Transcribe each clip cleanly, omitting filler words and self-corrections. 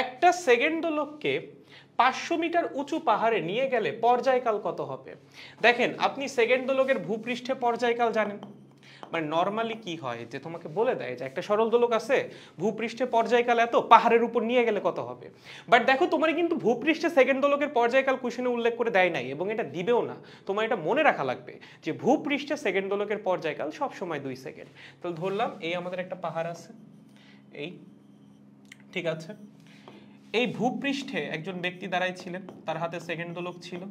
একটা second দোলককে 500 metre উঁচু পাহাড়ে নিয়ে গেলে পর্যায়কাল কত হবে? দেখেন, আপনি সেকেন্ড দোলকের ভূপৃষ্ঠে পর্যায়কাল জানেন। মানে নরমালি কি হয় যে তোমাকে বলে দেয় যে একটা সরল দোলক আছে, ভূপৃষ্ঠে পর্যায়কাল এত, পাহাড়ের উপর নিয়ে গেলে কত হবে। বাট দেখো, তোমার কিন্তু ভূপৃষ্ঠে সেকেন্ড দোলকের পর্যায়কাল কোশ্চেনে উল্লেখ করে দেয় নাই, এবং এটা দিবেও না। তোমার এটা মনে রাখা লাগবে যে ভূপৃষ্ঠে সেকেন্ড দোলকের পর্যায়কাল সব সময় 2 সেকেন্ড। তাহলে ধরলাম এই আমাদের একটা পাহাড় আছে, এই, ঠিক আছে। এই ভূপৃষ্ঠে একজন ব্যক্তি দাঁড়াইছিলেন, তার হাতে সেকেন্ড দোলক ছিল।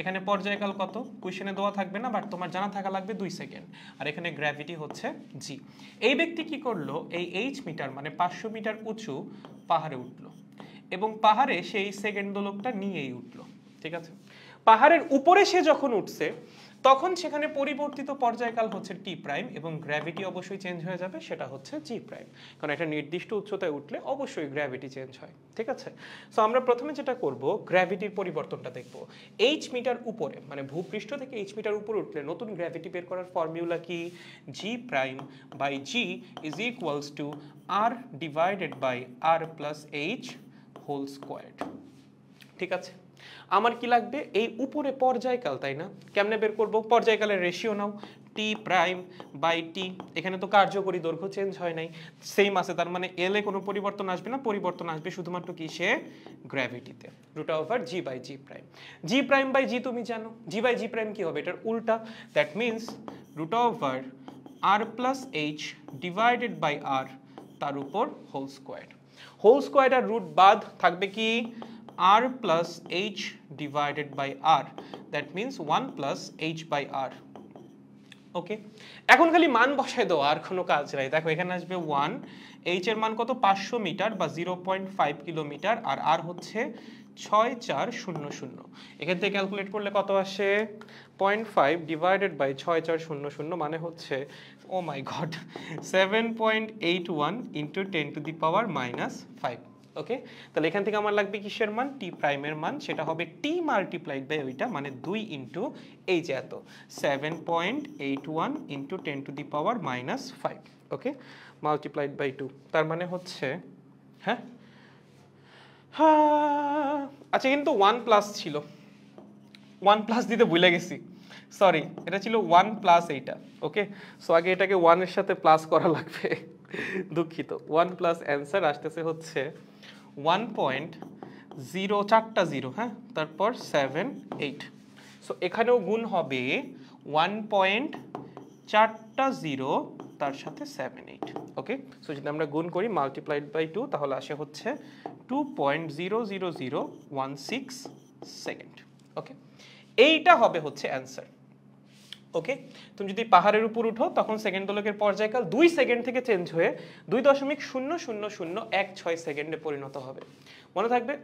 এখানে পর্যায়কাল কত কোশ্চেনে দেওয়া থাকবে না, বাট তোমার জানা থাকা লাগবে 2 সেকেন্ড। আর এখানে গ্র্যাভিটি হচ্ছে জি। এই ব্যক্তি কি করলো, এই এইচ মিটার মানে 500 মিটার উঁচু পাহাড়ে উঠলো, এবং পাহাড়ে সেই সেকেন্ড দোলকটা নিয়েই উঠলো, ঠিক আছে। পাহাড়ের উপরে সে যখন উঠছে তখন সেখানে পরিবর্তিত পর্যায়কাল হচ্ছে টি প্রাইম, এবং গ্র্যাভিটি অবশ্যই চেঞ্জ হয়ে যাবে, সেটা হচ্ছে জি প্রাইম। কারণ একটা নির্দিষ্ট উচ্চতায় উঠলে অবশ্যই গ্র্যাভিটি চেঞ্জ হয়, ঠিক আছে। সো আমরা প্রথমে যেটা করব, গ্র্যাভিটির পরিবর্তনটা দেখব। এইচ মিটার উপরে মানে ভূপৃষ্ঠ থেকে এইচ মিটার উপরে উঠলে নতুন গ্র্যাভিটি বের করার ফর্মুলা কি? G prime by g is equals to R divided by R plus h whole squared, ঠিক আছে। আমার কি লাগবে, এই উপরে পর্যায়কাল, তাই না? কেমনে বের করব? পর্যায়কালের রেশিও নাও, টি প্রাইম বাই টি। এখানে তো কার্যকরী দৈর্ঘ্য চেঞ্জ হয় নাই, সেম আছে, তার মানে এল এ কোনো পরিবর্তন আসবে না, পরিবর্তন আসবে শুধুমাত্র কিসে? গ্র্যাভিটিতে। Root over g by g prime. G prime by g তুমি জানো, জি বাই জি প্রাইম কি হবে? এটার উল্টা। That means root over R plus h divided by R, তার উপর হোল স্কোয়ার। হোল স্কোয়ার আর রুট বাদ থাকবে কি? r plus h divided by r, that means 1 plus h by r. ওকে, এখন খালি মান বসায় দাও, আর কোনো কাজ নাই। দেখো এখানে আসবে 1, h এর মান কত? 500 মিটার বা 0.5 কিলোমিটার, আর r হচ্ছে 6400। এখান থেকে ক্যালকুলেট করলে কত আসে? 0.5 ডিভাইডেড বাই 6400 মানে হচ্ছে, oh my God, 7.81 into 10 to the power minus 5। Okay, তাহলে এখান থেকে আমার লাগবে কিসের মান? টি প্রাইমের মান। সেটা হবে টি মাল্টিপ্লাইড বাই ওইটা, মানে 2 ইন্টু এই যে এত 7.81 into 10 to the power minus 5। Okay, multiplied by 2, তার মানে হচ্ছে, হ্যাঁ আচ্ছা, কিন্তু 1 প্লাস ছিল, 1 প্লাস দিতে ভুলে গেছি, সরি, এটা ছিল 1 প্লাস এইটা। ওকে, সো আগে এটাকে 1 এর সাথে প্লাস করা লাগবে, দুঃখিত। 1 প্লাস অ্যান্সার আসতেছে হচ্ছে 1.0, 4টা 0, হ্যাঁ, তারপর 7, 8। সো এখানেও গুণ হবে 1.4টা 0 তার সাথে 7, 8। ওকে, সো যদি আমরা গুণ করি মাল্টিপ্লাইড বাই 2, তাহলে আসে হচ্ছে 2.00016 সেকেন্ড। ওকে, এইটা হবে হচ্ছে অ্যান্সার। ওকে, তুমি যদি পাহাড়ের উপর উঠো তখন সেকেন্ড দোলকের পর্যায়কাল 2 সেকেন্ড থেকে চেঞ্জ হয়ে 2.00016 সেকেন্ডে পরিণত হবে। মনে থাকবে।